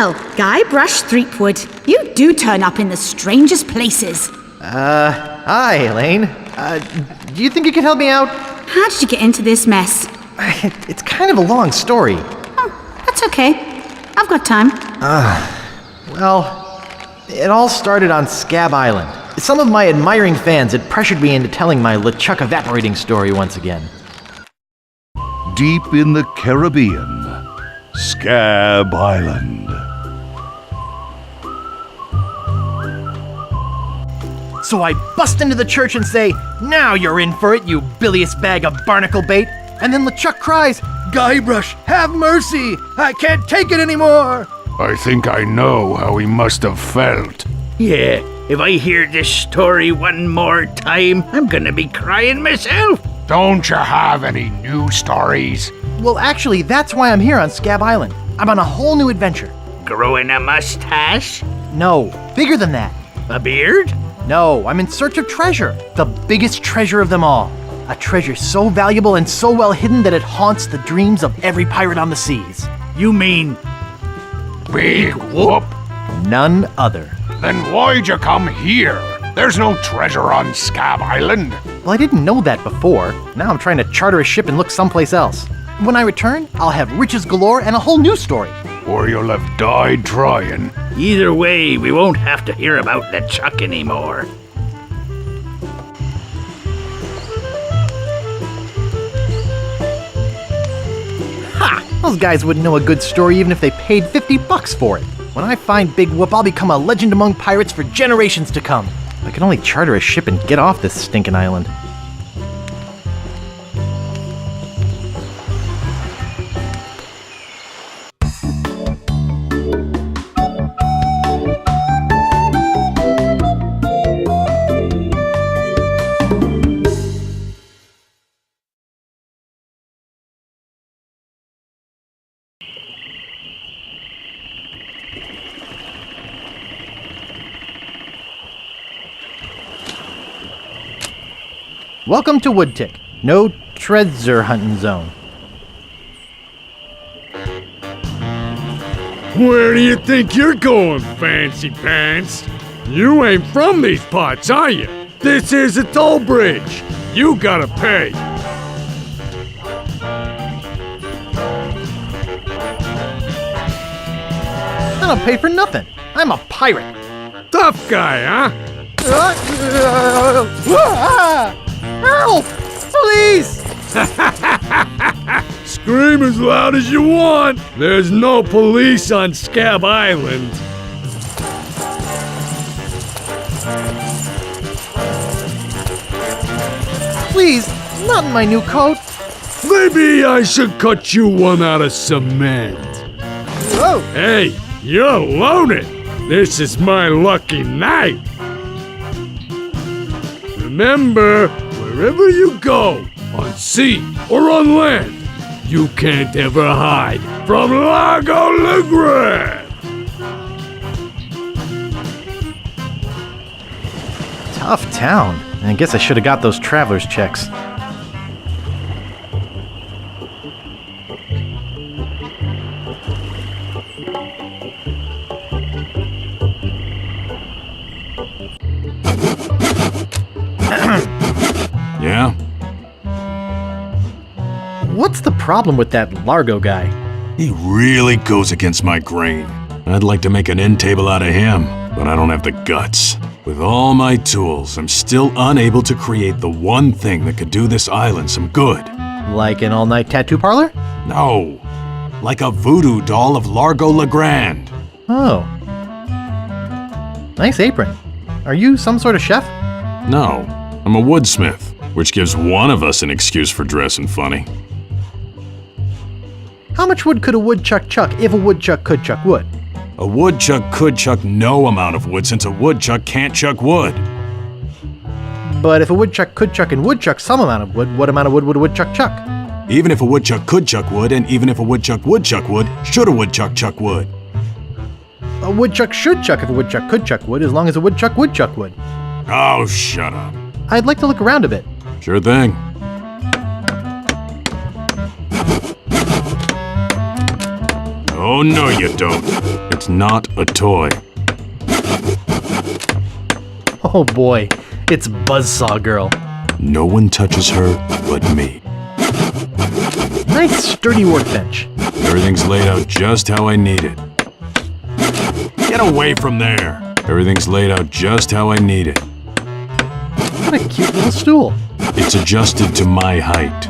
Well, Guybrush Threepwood, you do turn up in the strangest places. Hi, Elaine. Do you think you could help me out? How did you get into this mess? It's kind of a long story. Oh, that's okay. I've got time. Well, it all started on Scabb Island. Some of my admiring fans had pressured me into telling my LeChuck evaporating story once again. Deep in the Caribbean, Scabb Island. So I bust into the church and say, "Now you're in for it, you bilious bag of barnacle bait." And then LeChuck cries, "Guybrush, have mercy! I can't take it anymore!" I think I know how he must have felt. Yeah, if I hear this story one more time, I'm gonna be crying myself. Don't you have any new stories? Well, actually, that's why I'm here on Scabb Island. I'm on a whole new adventure. Growing a mustache? No, bigger than that. A beard? No, I'm in search of treasure. The biggest treasure of them all. A treasure so valuable and so well hidden that it haunts the dreams of every pirate on the seas. You mean Big Whoop? None other. Then why'd you come here? There's no treasure on Scabb Island. Well, I didn't know that before. Now I'm trying to charter a ship and look someplace else. When I return, I'll have riches galore and a whole new story. Or you'll have died trying. either way, we won't have to hear about LeChuck anymore. Ha! Those guys wouldn't know a good story even if they paid $50 for it. When I find Big Whoop, I'll become a legend among pirates for generations to come. I can only charter a ship and get off this stinking island. Welcome to Woodtick. No treasure hunting zone. Where do you think you're going, Fancy Pants? You ain't from these parts, are you? This is a toll bridge. You gotta pay. I don't pay for nothing. I'm a pirate. Tough guy, huh? Help! Please! Scream as loud as you want. There's no police on Scabb Island. Please, not in my new coat. Maybe I should cut you one out of cement. Whoa! Hey, you're loaded. This is my lucky night. Remember, wherever you go, on sea or on land, you can't ever hide from Largo Legrand. Tough town. I guess I should have got those traveler's checks. Yeah? What's the problem with that Largo guy? He really goes against my grain. I'd like to make an end table out of him, but I don't have the guts. With all my tools, I'm still unable to create the one thing that could do this island some good. Like an all-night tattoo parlor? No, like a voodoo doll of Largo Legrand. Oh. Nice apron. Are you some sort of chef? No, I'm a woodsmith, which gives one of us an excuse for dressing funny. How much wood could a woodchuck chuck if a woodchuck could chuck wood? A woodchuck could chuck no amount of wood since a woodchuck can't chuck wood. But if a woodchuck could chuck and would chuck some amount of wood, what amount of wood would a woodchuck chuck? Even if a woodchuck could chuck wood, and even if a woodchuck would chuck wood, should a woodchuck chuck wood? A woodchuck should chuck if a woodchuck could chuck wood, as long as a woodchuck would chuck wood. Oh, shut up. I'd like to look around a bit. Sure thing. Oh, no, you don't. It's not a toy. Oh boy, it's Buzzsaw Girl. No one touches her but me. Nice sturdy workbench. Everything's laid out just how I need it. Get away from there. Everything's laid out just how I need it. What a cute little stool. It's adjusted to my height.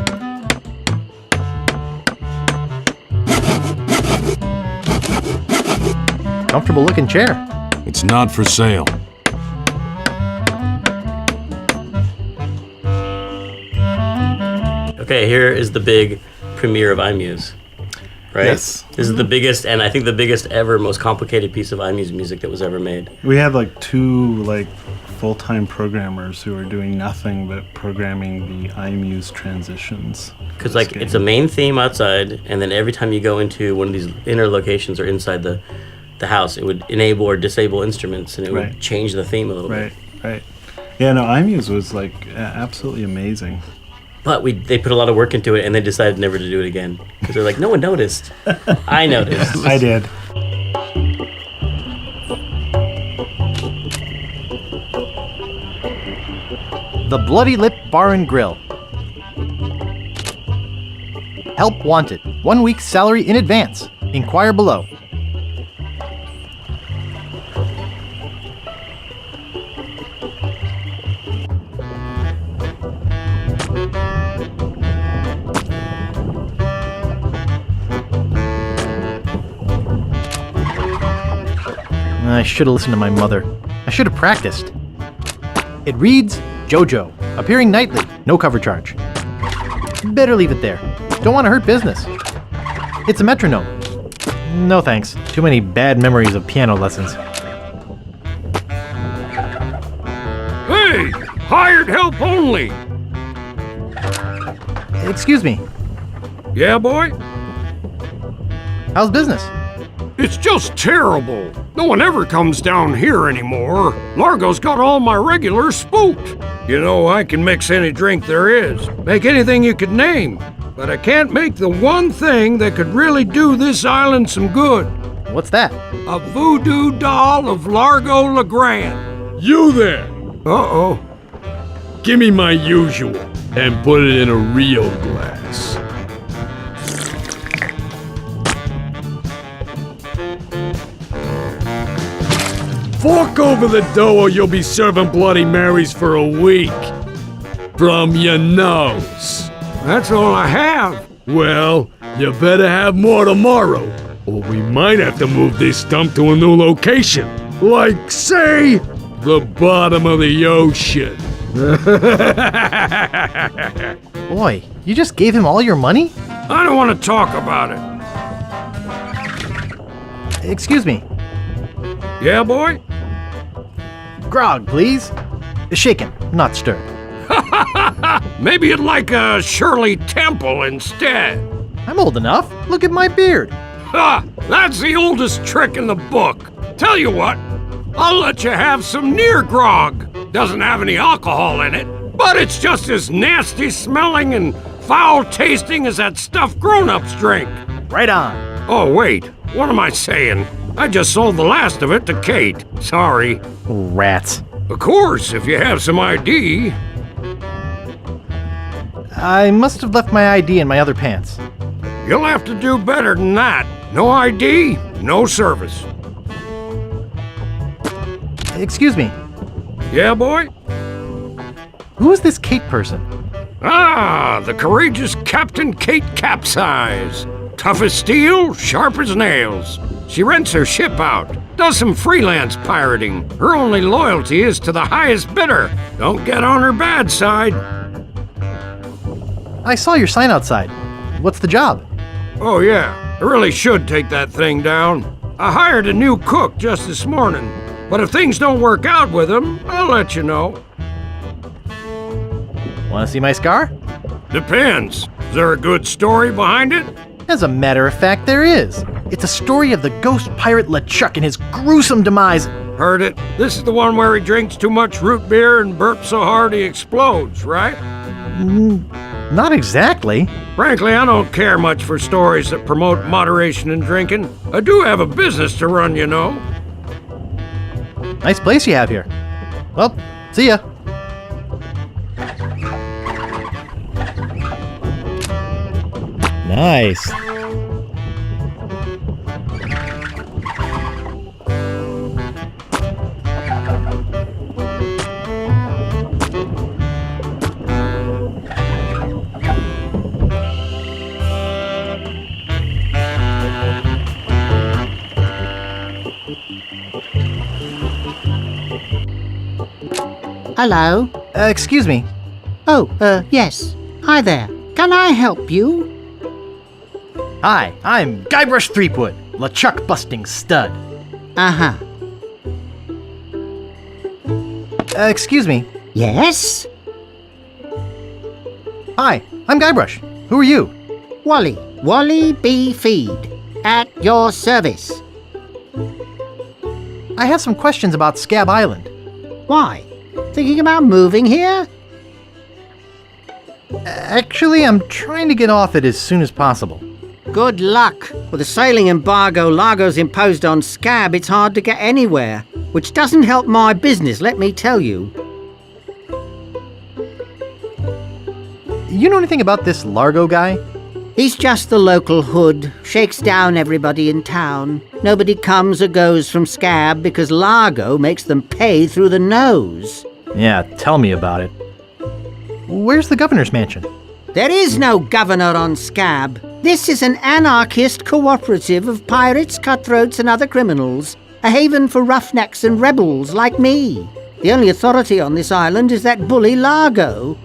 Comfortable looking chair. It's not for sale. Okay, here is the big premiere of iMuse. Right? Yes. This is the biggest, and I think the biggest ever, most complicated piece of iMuse music that was ever made. We had like two full-time programmers who were doing nothing but programming the iMuse transitions. Because it's a main theme outside, and then every time you go into one of these inner locations or inside the house, it would enable or disable instruments, and it would change the theme a little bit. Right. Yeah, no, iMuse was absolutely amazing. But they put a lot of work into it, and they decided never to do it again. Because they're like, no one noticed. I noticed. I did. The Bloody Lip Bar and Grill. Help wanted. 1 week's salary in advance. Inquire below. I should have listened to my mother. I should have practiced. It reads, JoJo, appearing nightly, no cover charge. Better leave it there. Don't want to hurt business. It's a metronome. No thanks. Too many bad memories of piano lessons. Hey! Hired help only! Excuse me. Yeah, boy? How's business? It's just terrible. No one ever comes down here anymore. Largo's got all my regulars spooked. You know, I can mix any drink there is, make anything you could name, but I can't make the one thing that could really do this island some good. What's that? A voodoo doll of Largo LeGrand. You there! Uh-oh. Give me my usual and put it in a real glass. Fork over the dough or you'll be serving Bloody Marys for a week. From your nose. That's all I have. Well, you better have more tomorrow, or we might have to move this stump to a new location. Like, say, the bottom of the ocean. Boy, you just gave him all your money? I don't want to talk about it. Excuse me. Yeah, boy? Grog, please. Shaken, not stirred. Maybe you'd like a Shirley Temple instead. I'm old enough. Look at my beard. Ha! That's the oldest trick in the book. Tell you what, I'll let you have some near grog. Doesn't have any alcohol in it, but it's just as nasty smelling and foul tasting as that stuff grown-ups drink. Right on. Oh, wait. What am I saying? I just sold the last of it to Kate. Sorry. Rats. Of course, if you have some ID. I must have left my ID in my other pants. You'll have to do better than that. No ID, no service. Excuse me. Yeah, boy? Who is this Kate person? Ah, the courageous Captain Kate Capsize. Tough as steel, sharp as nails. She rents her ship out, does some freelance pirating. Her only loyalty is to the highest bidder. Don't get on her bad side. I saw your sign outside. What's the job? Oh yeah, I really should take that thing down. I hired a new cook just this morning, but if things don't work out with him, I'll let you know. Want to see my scar? Depends. Is there a good story behind it? As a matter of fact, there is. It's a story of the ghost pirate LeChuck and his gruesome demise. Heard it. This is the one where he drinks too much root beer and burps so hard he explodes, right? Not exactly. Frankly, I don't care much for stories that promote moderation in drinking. I do have a business to run, you know. Nice place you have here. Well, see ya. Nice. Hello? Excuse me. Oh, yes. Hi there. Can I help you? Hi, I'm Guybrush Threepwood, LeChuck busting stud. Uh-huh. Excuse me. Yes? Hi, I'm Guybrush. Who are you? Wally B. Feed. At your service. I have some questions about Scabb Island. Why? Thinking about moving here? Actually, I'm trying to get off it as soon as possible. Good luck. With the sailing embargo Largo's imposed on Scabb, it's hard to get anywhere. Which doesn't help my business, let me tell you. You know anything about this Largo guy? He's just the local hood, shakes down everybody in town. Nobody comes or goes from Scabb because Largo makes them pay through the nose. Yeah, tell me about it. Where's the governor's mansion? There is no governor on Scabb. This is an anarchist cooperative of pirates, cutthroats and other criminals. A haven for roughnecks and rebels like me. The only authority on this island is that bully Largo.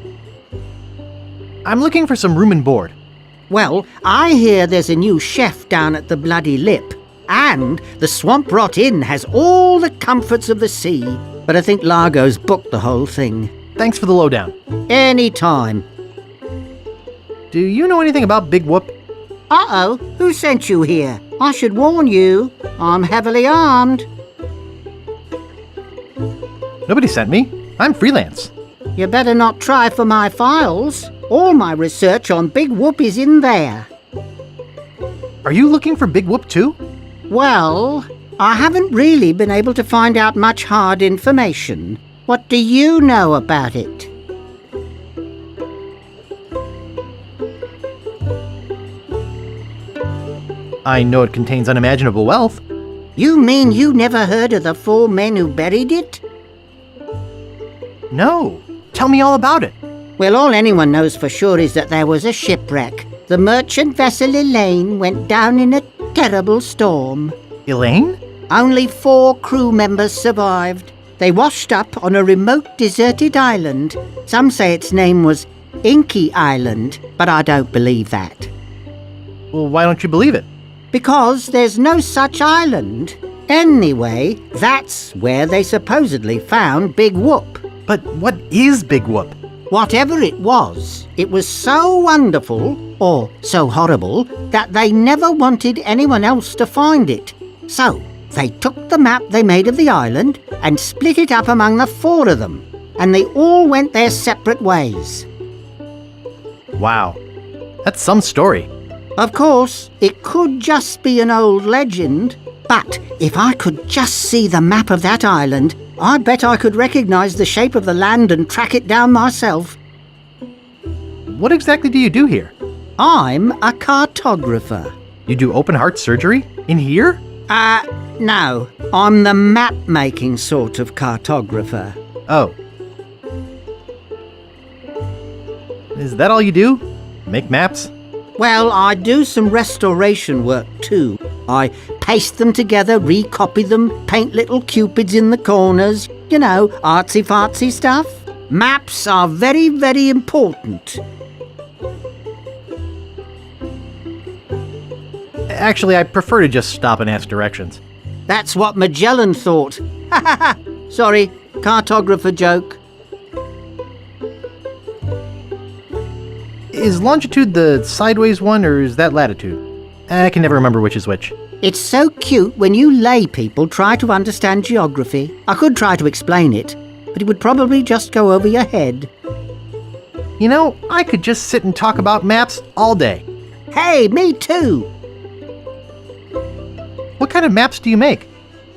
I'm looking for some room and board. Well, I hear there's a new chef down at the Bloody Lip. And the Swamp Rot Inn has all the comforts of the sea. But I think Largo's booked the whole thing. Thanks for the lowdown. Anytime. Do you know anything about Big Whoop? Uh-oh, who sent you here? I should warn you, I'm heavily armed. Nobody sent me. I'm freelance. You better not try for my files. All my research on Big Whoop is in there. Are you looking for Big Whoop too? Well, I haven't really been able to find out much hard information. What do you know about it? I know it contains unimaginable wealth. You mean you never heard of the 4 men who buried it? No. Tell me all about it. Well, all anyone knows for sure is that there was a shipwreck. The merchant vessel Elaine went down in a terrible storm. Elaine? Only 4 crew members survived. They washed up on a remote, deserted island. Some say its name was Inky Island, but I don't believe that. Well, why don't you believe it? Because there's no such island. Anyway, that's where they supposedly found Big Whoop. But what is Big Whoop? Whatever it was so wonderful, or so horrible, that they never wanted anyone else to find it. So, they took the map they made of the island and split it up among the 4 of them, and they all went their separate ways. Wow. That's some story. Of course, it could just be an old legend, but if I could just see the map of that island, I bet I could recognize the shape of the land and track it down myself. What exactly do you do here? I'm a cartographer. You do open heart surgery? In here? No. I'm the map-making sort of cartographer. Oh. Is that all you do? Make maps? Well, I do some restoration work too. I paste them together, recopy them, paint little cupids in the corners. You know, artsy-fartsy stuff. Maps are very, very important. Actually, I prefer to just stop and ask directions. That's what Magellan thought. Ha ha ha! Sorry, cartographer joke. Is longitude the sideways one, or is that latitude? I can never remember which is which. It's so cute when you lay people try to understand geography. I could try to explain it, but it would probably just go over your head. You know, I could just sit and talk about maps all day. Hey, me too. What kind of maps do you make?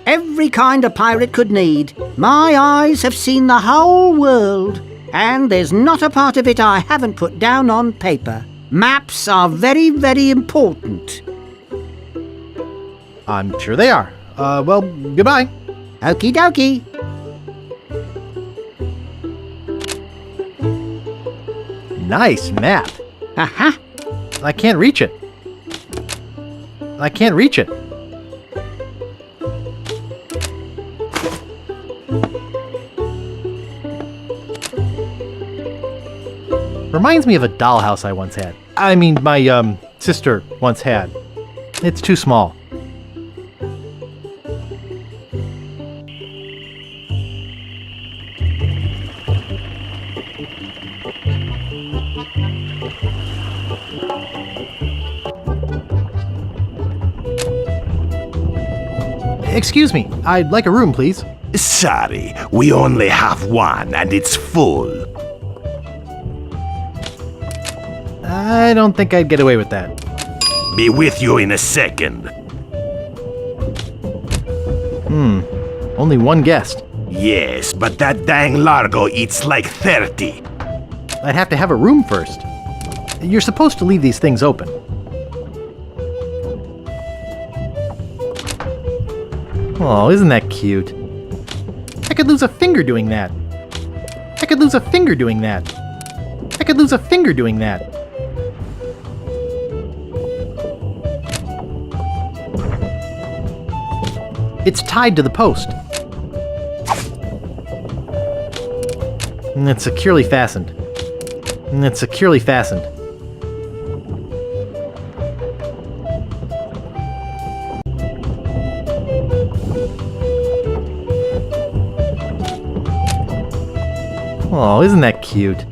Every kind a pirate could need. My eyes have seen the whole world, and there's not a part of it I haven't put down on paper. Maps are very, very important. I'm sure they are. Well, goodbye. Okie dokie. Nice map. Aha. I can't reach it. I can't reach it. Reminds me of a dollhouse I once had. I mean, my, sister once had. It's too small. Excuse me, I'd like a room, please. Sorry, we only have one and it's full. I don't think I'd get away with that. Be with you in a second. Only one guest. Yes, but that dang Largo eats like 30. I'd have to have a room first. You're supposed to leave these things open. Oh, isn't that cute? I could lose a finger doing that. I could lose a finger doing that. I could lose a finger doing that. It's tied to the post. And it's securely fastened. And it's securely fastened. Oh, isn't that cute?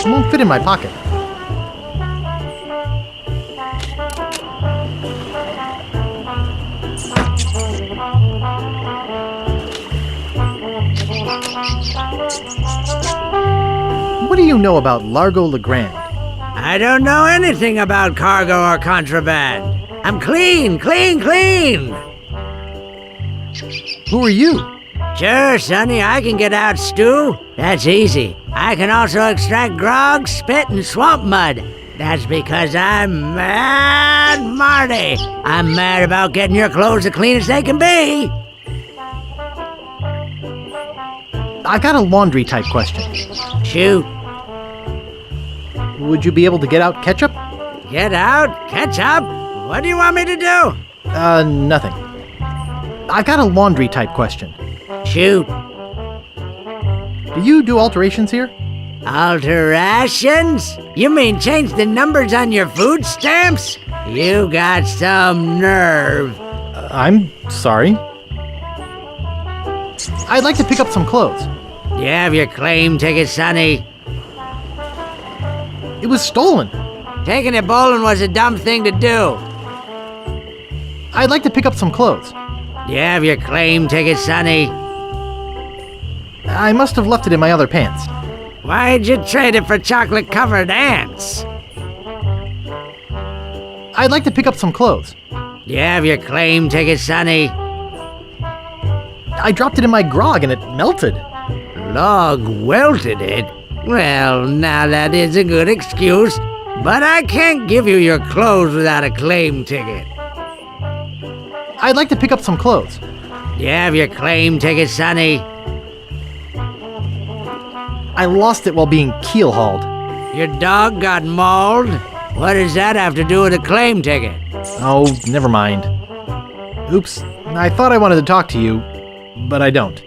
It won't fit in my pocket. What do you know about Largo Legrand? I don't know anything about cargo or contraband. I'm clean, clean, clean! Who are you? Sure, Sonny, I can get out stew. That's easy. I can also extract grog, spit, and swamp mud. That's because I'm Mad Marty. I'm mad about getting your clothes as clean as they can be. I got a laundry type question. Shoot. Would you be able to get out ketchup? Get out? Ketchup? What do you want me to do? Nothing. I got a laundry type question. Shoot. Do you do alterations here? Alterations? You mean change the numbers on your food stamps? You got some nerve. I'm sorry. I'd like to pick up some clothes. You have your claim ticket, Sonny. It was stolen. Taking it bowling was a dumb thing to do. I'd like to pick up some clothes. You have your claim ticket, Sonny. I must have left it in my other pants. Why'd you trade it for chocolate-covered ants? I'd like to pick up some clothes. You have your claim ticket, Sonny. I dropped it in my grog and it melted. Log welted it? Well, now that is a good excuse, but I can't give you your clothes without a claim ticket. I'd like to pick up some clothes. You have your claim ticket, Sonny. I lost it while being keel hauled. Your dog got mauled? What does that have to do with a claim ticket? Oh, never mind. Oops, I thought I wanted to talk to you, but I don't.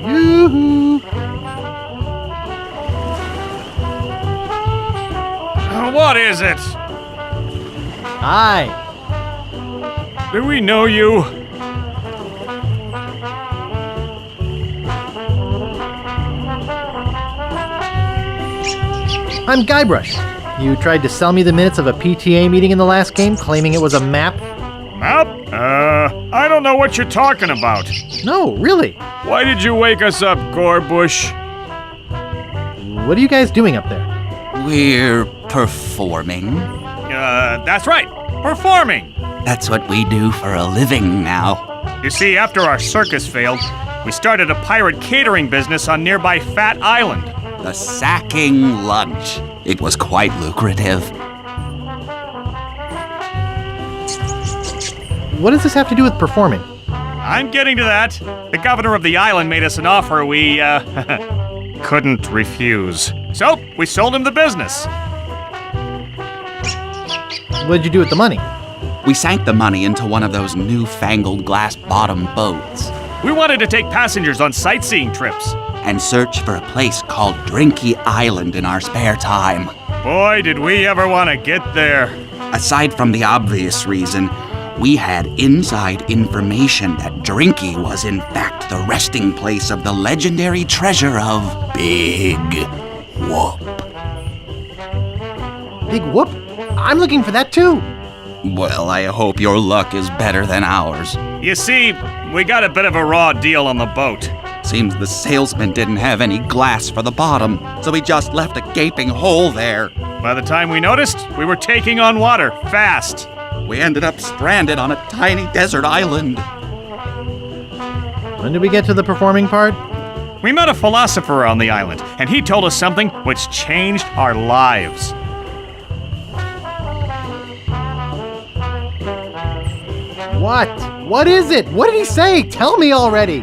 Yoo-hoo! What is it? Hi. Do we know you? I'm Guybrush. You tried to sell me the minutes of a PTA meeting in the last game, claiming it was a map? Map? I don't know what you're talking about. No, really. Why did you wake us up, Gorbush? What are you guys doing up there? We're performing. That's right. Performing. That's what we do for a living now. You see, after our circus failed, we started a pirate catering business on nearby Fat Island. The Sacking Lunch. It was quite lucrative. What does this have to do with performing? I'm getting to that. The governor of the island made us an offer we, couldn't refuse. So, we sold him the business. What did you do with the money? We sank the money into one of those newfangled glass-bottom boats. We wanted to take passengers on sightseeing trips. And search for a place called Drinky Island in our spare time. Boy, did we ever want to get there. Aside from the obvious reason, we had inside information that Drinky was in fact the resting place of the legendary treasure of Big Whoop. Big Whoop? I'm looking for that too. Well, I hope your luck is better than ours. You see, we got a bit of a raw deal on the boat. Seems the salesman didn't have any glass for the bottom, so he just left a gaping hole there. By the time we noticed, we were taking on water, fast. We ended up stranded on a tiny desert island. When did we get to the performing part? We met a philosopher on the island, and he told us something which changed our lives. What? What is it? What did he say? Tell me already.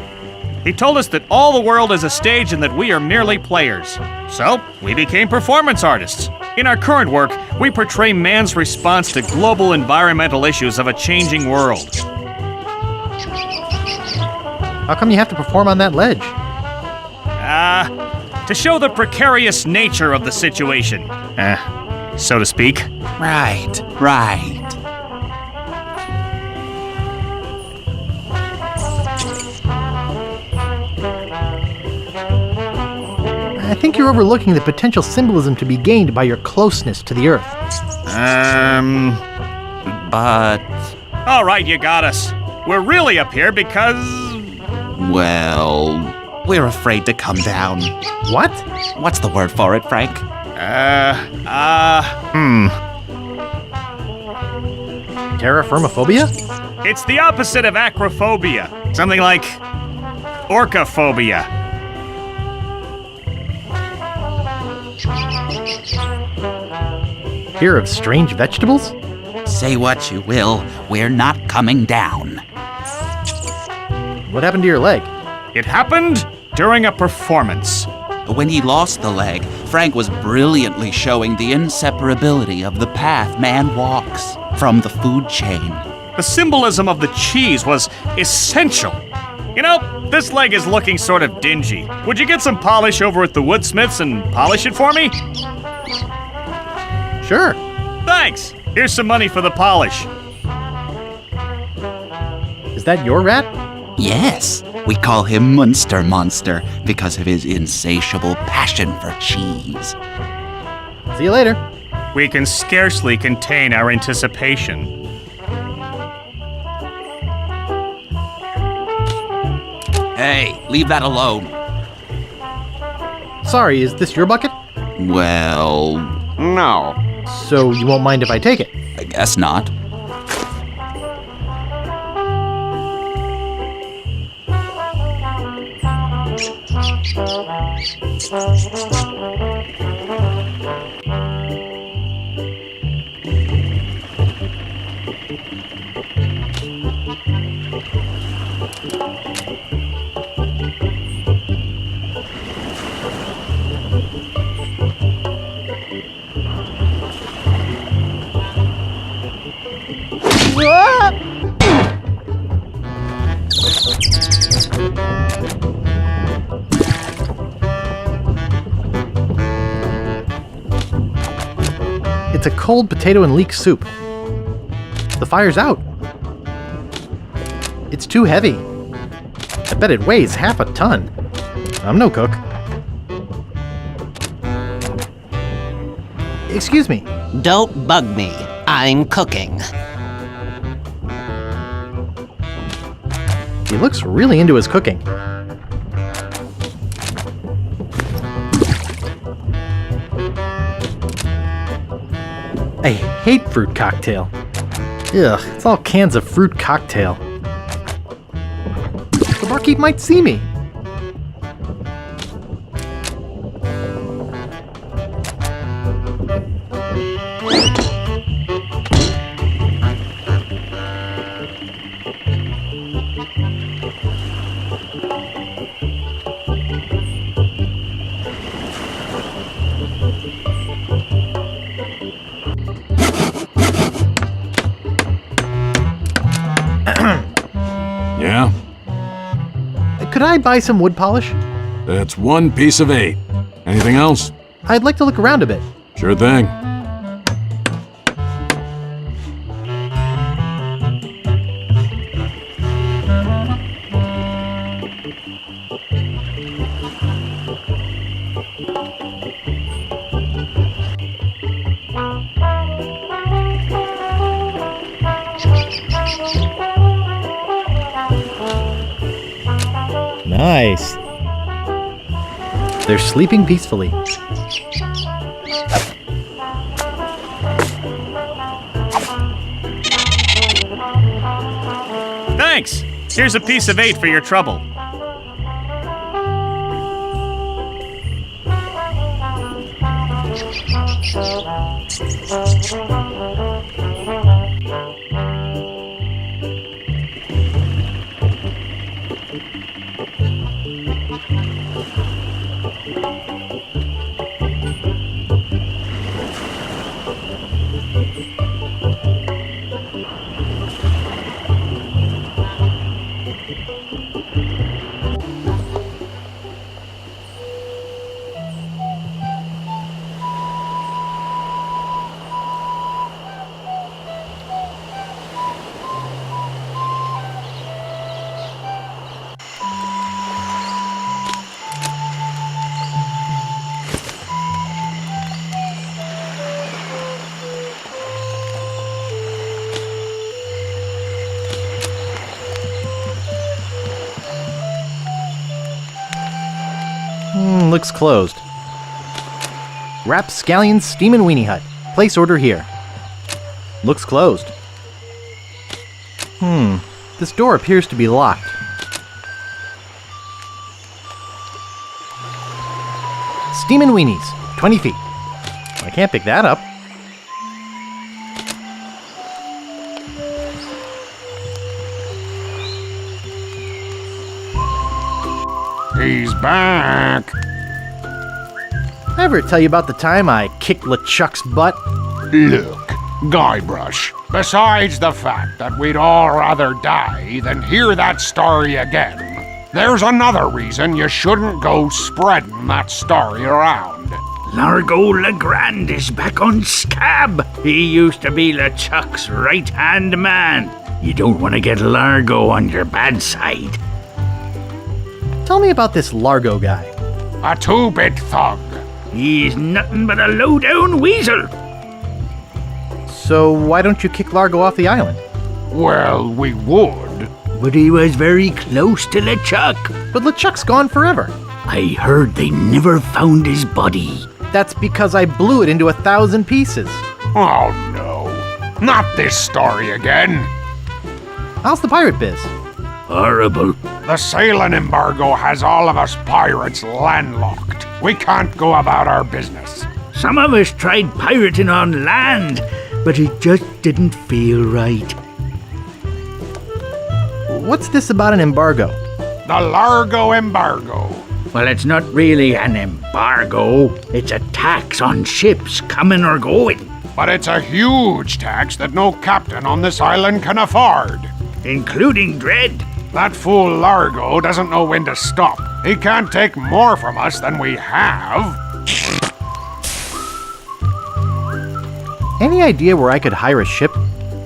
He told us that all the world is a stage and that we are merely players. So, we became performance artists. In our current work, we portray man's response to global environmental issues of a changing world. How come you have to perform on that ledge? To show the precarious nature of the situation. So to speak. Right. I think you're overlooking the potential symbolism to be gained by your closeness to the Earth. But... All right, you got us. We're really up here because... Well, we're afraid to come down. What? What's the word for it, Frank? Terraformophobia? It's the opposite of acrophobia. Something like... orcophobia. Fear of strange vegetables? Say what you will, we're not coming down. What happened to your leg? It happened during a performance. When he lost the leg, Frank was brilliantly showing the inseparability of the path man walks from the food chain. The symbolism of the cheese was essential. You know, this leg is looking sort of dingy. Would you get some polish over at the Woodsmiths and polish it for me? Sure. Thanks. Here's some money for the polish. Is that your rat? Yes, we call him Munster Monster because of his insatiable passion for cheese. See you later. We can scarcely contain our anticipation. Hey, leave that alone. Sorry, is this your bucket? Well, no. So you won't mind if I take it? I guess not. It's a cold potato and leek soup. The fire's out. It's too heavy. I bet it weighs half a ton. I'm no cook. Excuse me. Don't bug me. I'm cooking. He looks really into his cooking. I hate fruit cocktail. Ugh, it's all cans of fruit cocktail. The barkeep might see me. Yeah? Could I buy some wood polish? That's 1 piece of 8. Anything else? I'd like to look around a bit. Sure thing. Nice. They're sleeping peacefully. Thanks! Here's a piece of 8 for your trouble. Looks closed. Rapscallion Steamin' Weenie Hut. Place order here. Looks closed. This door appears to be locked. Steamin' Weenies. 20 feet. I can't pick that up. He's back. Ever tell you about the time I kicked LeChuck's butt? Look, Guybrush, besides the fact that we'd all rather die than hear that story again, there's another reason you shouldn't go spreading that story around. Largo Legrand is back on Scabb. He used to be LeChuck's right-hand man. You don't want to get Largo on your bad side. Tell me about this Largo guy. A two-bit thug. He's nothing but a low-down weasel. So why don't you kick Largo off the island? Well, we would. But he was very close to LeChuck. But LeChuck's gone forever. I heard they never found his body. That's because I blew it into 1,000 pieces. Oh no, not this story again. How's the pirate biz? Horrible. The sailing embargo has all of us pirates landlocked. We can't go about our business. Some of us tried pirating on land, but it just didn't feel right. What's this about an embargo? The Largo embargo. Well, it's not really an embargo. It's a tax on ships coming or going. But it's a huge tax that no captain on this island can afford. Including Dread. That fool Largo doesn't know when to stop. He can't take more from us than we have. Any idea where I could hire a ship?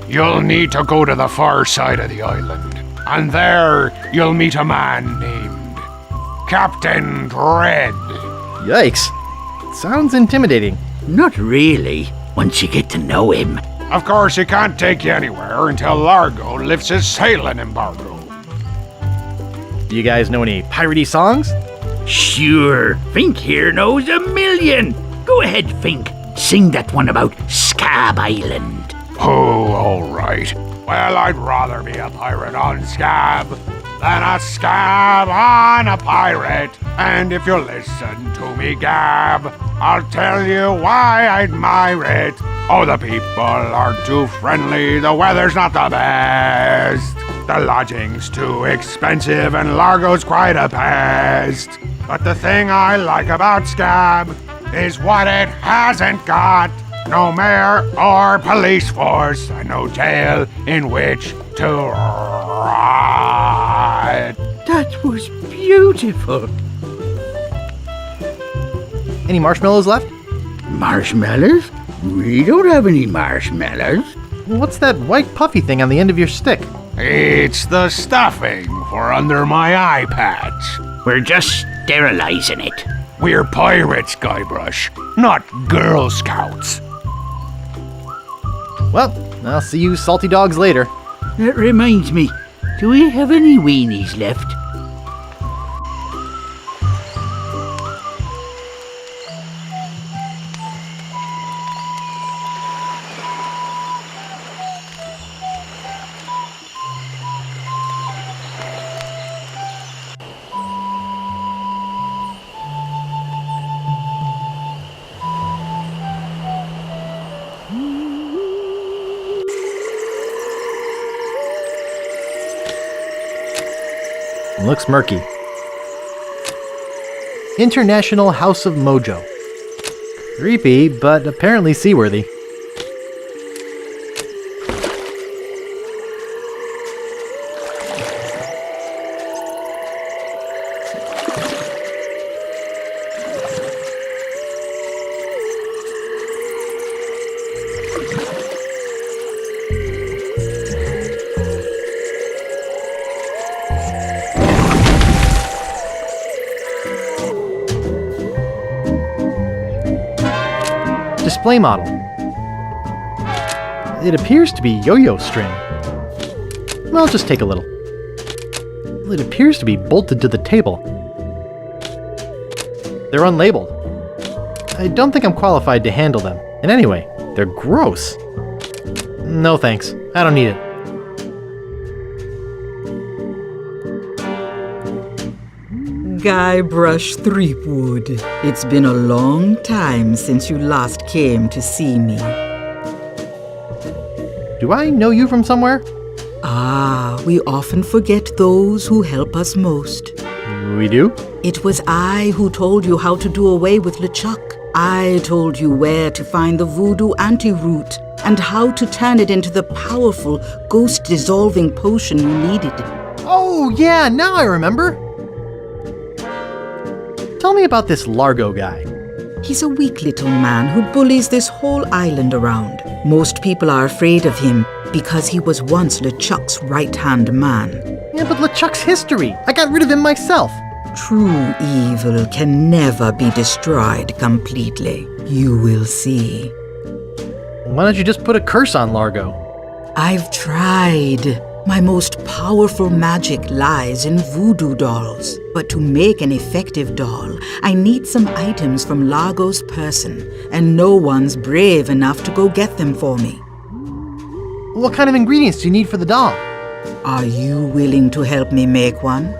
You'll need to go to the far side of the island, and there you'll meet a man named Captain Dread. Yikes. Sounds intimidating. Not really, once you get to know him. Of course, he can't take you anywhere until Largo lifts his sailing embargo. Do you guys know any piratey songs? Sure, Fink here knows a million. Go ahead, Fink. Sing that one about Scabb Island. Oh, all right. Well, I'd rather be a pirate on Scabb than a scab on a pirate. And if you'll listen to me gab, I'll tell you why I admire it. Oh, the people aren't too friendly, the weather's not the best. The lodging's too expensive and Largo's quite a pest. But the thing I like about Scabb is what it hasn't got. No mayor or police force, and no jail in which to rot. That was beautiful. Any marshmallows left? Marshmallows? We don't have any marshmallows. What's that white puffy thing on the end of your stick? It's the stuffing for under my eye patch. We're just sterilizing it. We're pirates, Guybrush, not Girl Scouts. Well, I'll see you salty dogs later. That reminds me, do we have any weenies left? Looks murky. International House of Mojo. Creepy, but apparently seaworthy. Display model. It appears to be yo-yo string. I'll just take a little. It appears to be bolted to the table. They're unlabeled. I don't think I'm qualified to handle them. And anyway, they're gross. No thanks. I don't need it. Guybrush Threepwood, it's been a long time since you last came to see me. Do I know you from somewhere? Ah, we often forget those who help us most. We do? It was I who told you how to do away with LeChuck. I told you where to find the voodoo antiroot and how to turn it into the powerful ghost-dissolving potion you needed. Oh, yeah, now I remember. Tell me about this Largo guy. He's a weak little man who bullies this whole island around. Most people are afraid of him because he was once LeChuck's right-hand man. Yeah, but LeChuck's history. I got rid of him myself. True evil can never be destroyed completely. You will see. Why don't you just put a curse on Largo? I've tried. My most powerful magic lies in voodoo dolls. But to make an effective doll, I need some items from Largo's person, and no one's brave enough to go get them for me. What kind of ingredients do you need for the doll? Are you willing to help me make one?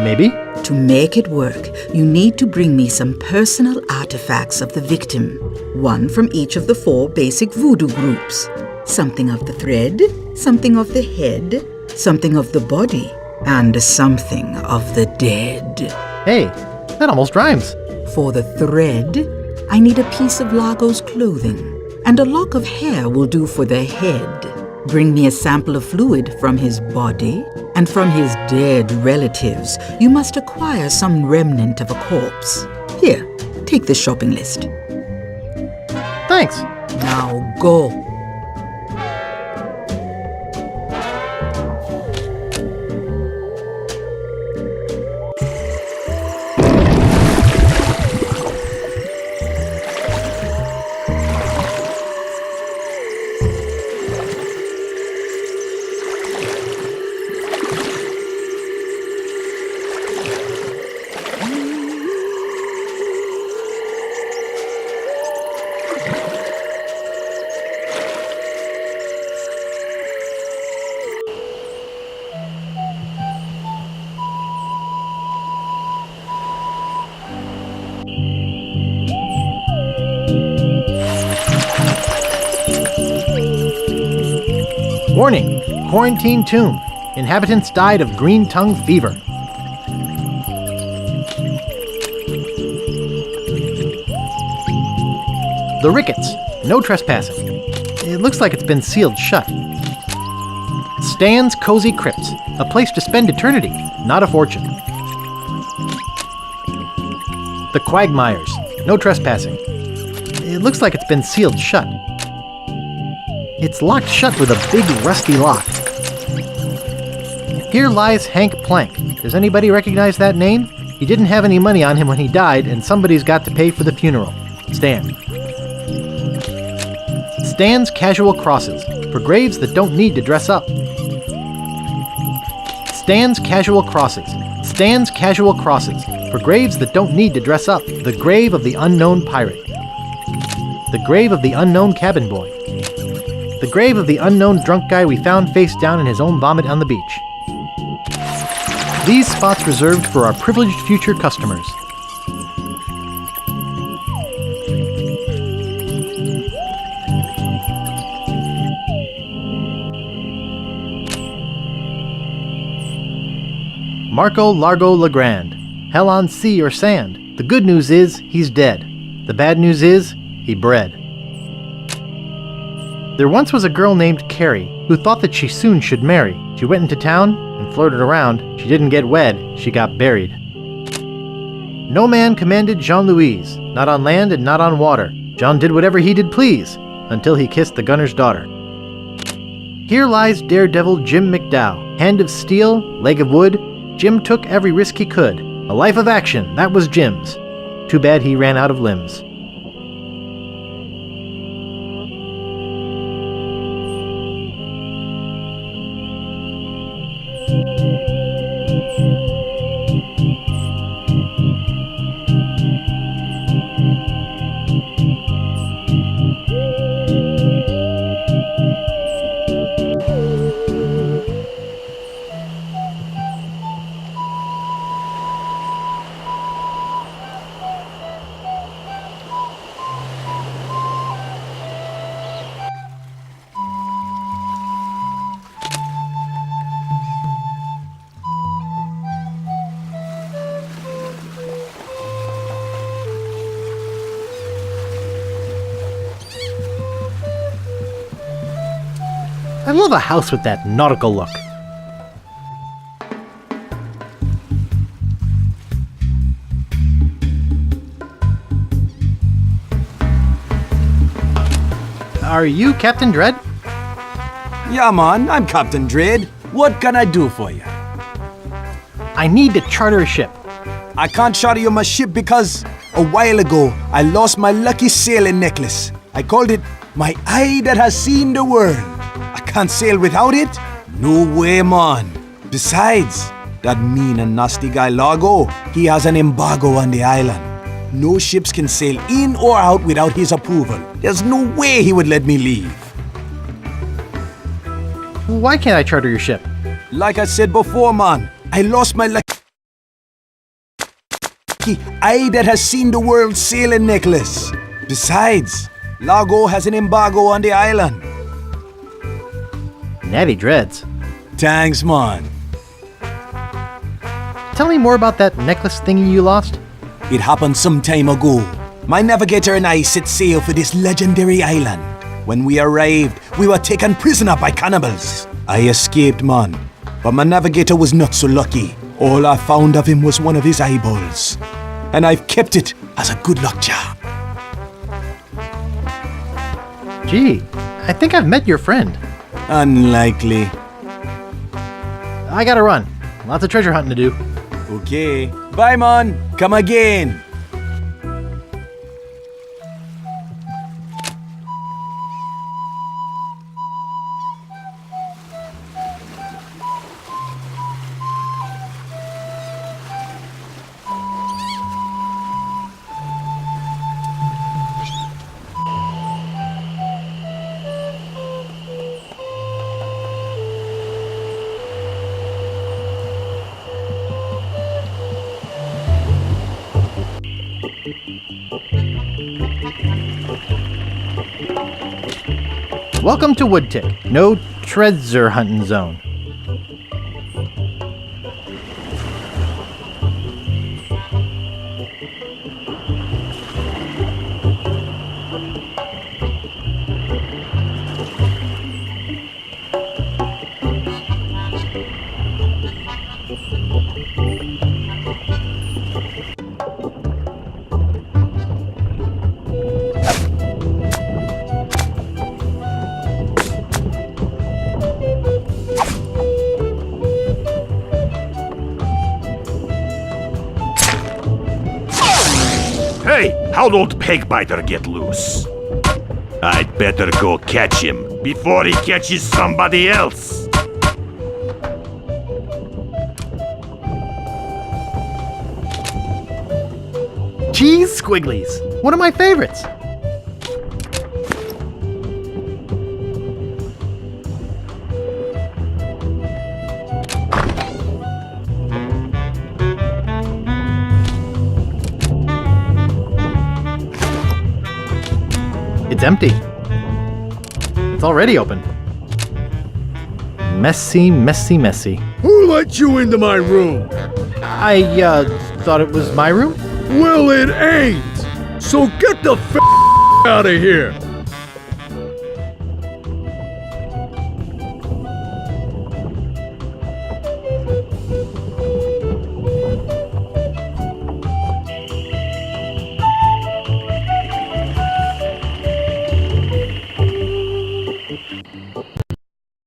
Maybe? To make it work, you need to bring me some personal artifacts of the victim. One from each of the 4 basic voodoo groups. Something of the thread, something of the head, something of the body, and something of the dead. Hey, that almost rhymes. For the thread, I need a piece of Largo's clothing, and a lock of hair will do for the head. Bring me a sample of fluid from his body, And from his dead relatives, you must acquire some remnant of a corpse. Here, take this shopping list. Thanks. Now go. Warning, quarantine tomb. Inhabitants died of green tongue fever. The Ricketts, no trespassing. It looks like it's been sealed shut. Stan's Cozy Crypts, a place to spend eternity, not a fortune. The Quagmires, no trespassing. It looks like it's been sealed shut. It's locked shut with a big rusty lock. Here lies Hank Plank. Does anybody recognize that name? He didn't have any money on him when he died, and somebody's got to pay for the funeral. Stan. Stan's Casual Crosses, for graves that don't need to dress up. Stan's Casual Crosses. Stan's Casual Crosses, for graves that don't need to dress up. The grave of the unknown pirate. The grave of the unknown cabin boy. The grave of the unknown drunk guy we found face down in his own vomit on the beach. These spots reserved for our privileged future customers. Marco Largo Legrand. Hell on sea or sand. The good news is, he's dead. The bad news is, he bred. There once was a girl named Carrie who thought that she soon should marry. She went into town and flirted around. She didn't get wed, she got buried. No man commanded Jean-Louise, not on land and not on water. John did whatever he did please, until he kissed the gunner's daughter. Here lies daredevil Jim McDowell, hand of steel, leg of wood. Jim took every risk he could. A life of action, that was Jim's. Too bad he ran out of limbs. I love a house with that nautical look. Are you Captain Dread? Yeah, man, I'm Captain Dread. What can I do for you? I need to charter a ship. I can't charter you my ship because a while ago I lost my lucky sailing necklace. I called it my eye that has seen the world. I can't sail without it? No way, man. Besides, that mean and nasty guy Largo, he has an embargo on the island. No ships can sail in or out without his approval. There's no way he would let me leave. Why can't I charter your ship? Like I said before, man, I lost my lucky eye that has seen the world sailing necklace. Besides, Largo has an embargo on the island. Natty dreads. Thanks, man. Tell me more about that necklace thingy you lost. It happened some time ago. My navigator and I set sail for this legendary island. When we arrived, we were taken prisoner by cannibals. I escaped, man. but my navigator was not so lucky. All I found of him was one of his eyeballs. And I've kept it as a good luck charm. Gee, I think I've met your friend. Unlikely. I gotta run. Lots of treasure hunting to do. Okay. Bye, man. Come again. Welcome to Woodtick. No treasure hunting zone. Hey, how'd old Pegbiter get loose? I'd better go catch him before he catches somebody else. Cheese squigglies. One of my favorites. It's empty. It's already open. Messy, messy, messy. Who let you into my room? I, thought it was my room? Well, it ain't. So get the out of here.